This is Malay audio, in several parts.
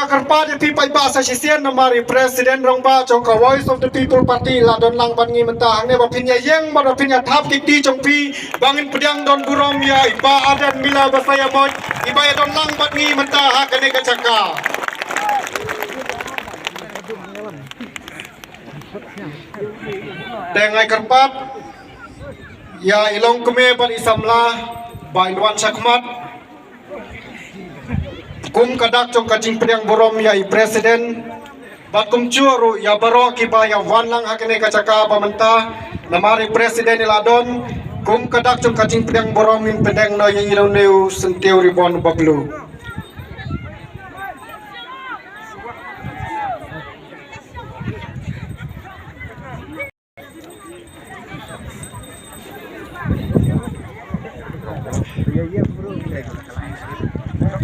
akarpa di pipai bahasa sisian namari presiden rong ba chong ka voice of the people party la don lang ban ngi mentang ne bapinya yeng ba bapinya thap kikti chong pi bangin pediang don burom ya iba adan mila basaya moj iba ya don lang ban ngi mentang ha kane kacaka tengai kerpat ya ilong keme ban isamla ba ilwan sakmat kum kadak chong kacing pediang borom ya i presiden bat kum churu ya baro kiba ya wan lang hakene kacaka pamenta namari presiden iladon kum kadak chong kacing pediang borom in pedeng no ya ilo neu sentiu ribon bablu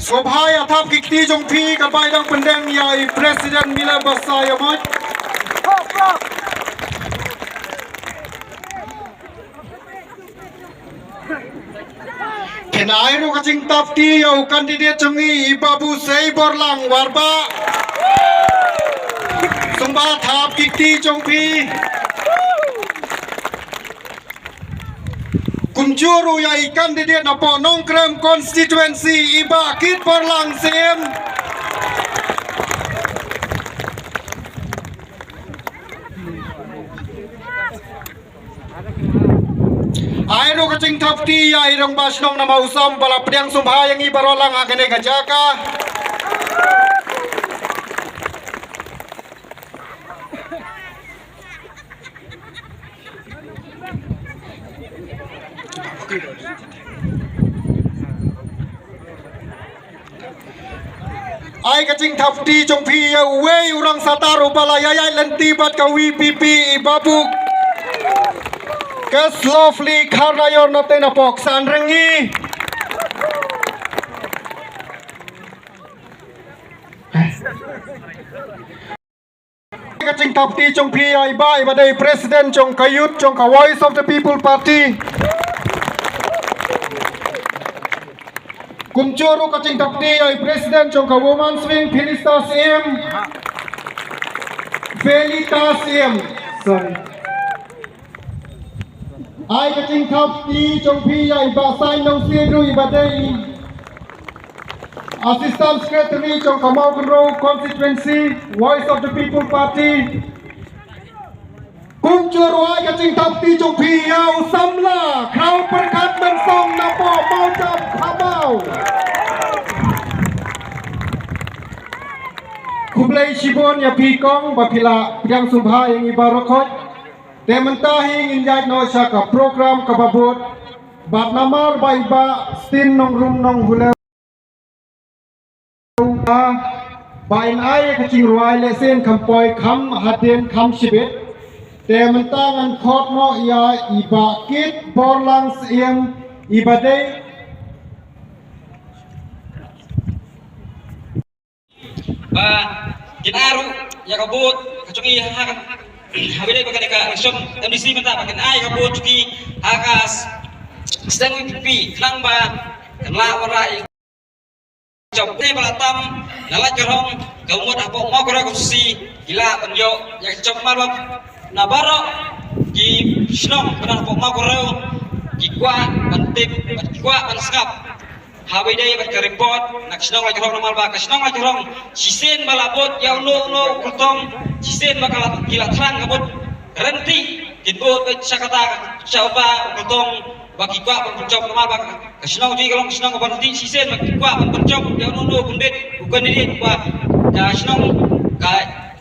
Sobhaya thap kikti jong phi ka bai dang pendeng ya presiden mila basaya moj kenai ro kacing tap ti yo candidate chungi babu sei borlang warba sumba thap kikti jong phi Kunjuru ya ikan di dia napa nongkrem konstituensi iba kit porlang sim Airo kacing tapti ya irong basnong nama usam bala pediang sumbha yang iba rolang agane gajaka Ai kacing thapti chong phi we urang sataru balayaya lenti bat kawi pipi ibabuk kes lovely kharayor nate na pok san rengi kacing thapti chong phi ai bai badai president chong kayut chong ka voice of the people party Kumchuru kacing tapti ay presiden chong ka women's wing Felicitas M sorry ay kacing tapti chong pi ay basay nong siru ibadai assistant secretary chong ka Maugro constituency voice of the people party Kumchuru ay kacing tapti chong pi yaw samla kraw perkat mensong napo mau jam khabau Kublai Shibon ya pikong bapila pediang subha yang ibarokot tementahi injat no syaka program kababut bat namar baiba stin nong rum nong hulau bain ai kacing ruai lesen kampoi kam haden kam shibet tementangan khot no ya iba kit borlang siem ibadai ba kinaru ya kabut kacungi hakan habile bagane ka election MDC menta bakin ai kabut cuki hakas sedang pipi klang ba kenla warai job te balatam nalat jorong gamut apo mau kora kursi gila penjo ya job malam nabaro ki shnong benar apo mau kora ki kwa bantip ki kwa banskap Hawi day bat report nak senang lagi orang normal bak senang lagi orang sisen balapot ya no kurtong sisen bakal gila terang kabut renti kinbut sakata coba kurtong bagi kwa berpencok normal bak senang juga kalau senang berhenti sisen bagi kwa berpencok ya no kundet bukan ini kwa ya senang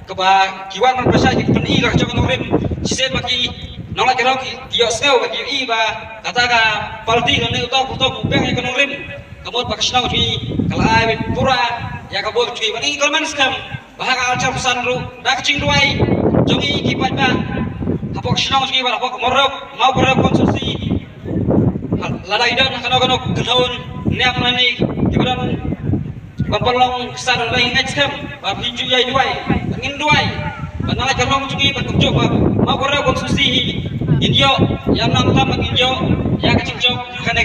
keba kiwan berbesar jadi peni lah coba norim sisen bagi nong lagi orang dia sel bagi iba katakan palti nong utang kurtong beng yang norim kabut pakisnau cuy kalai pura ya kabut cuy bani kalman skam bahaka alcar pesan ru dak cing ruai jongi kipat ba hapok snau cuy ba hapok morok mau berok konsumsi lada ida kano gedhaun niam nani kibran bampalong kesan lain ngajkam ba biju yai duai angin duai banala jarong cuy ba kumjok mau berok konsumsi indio yang nam tam indio ya kacing jok kane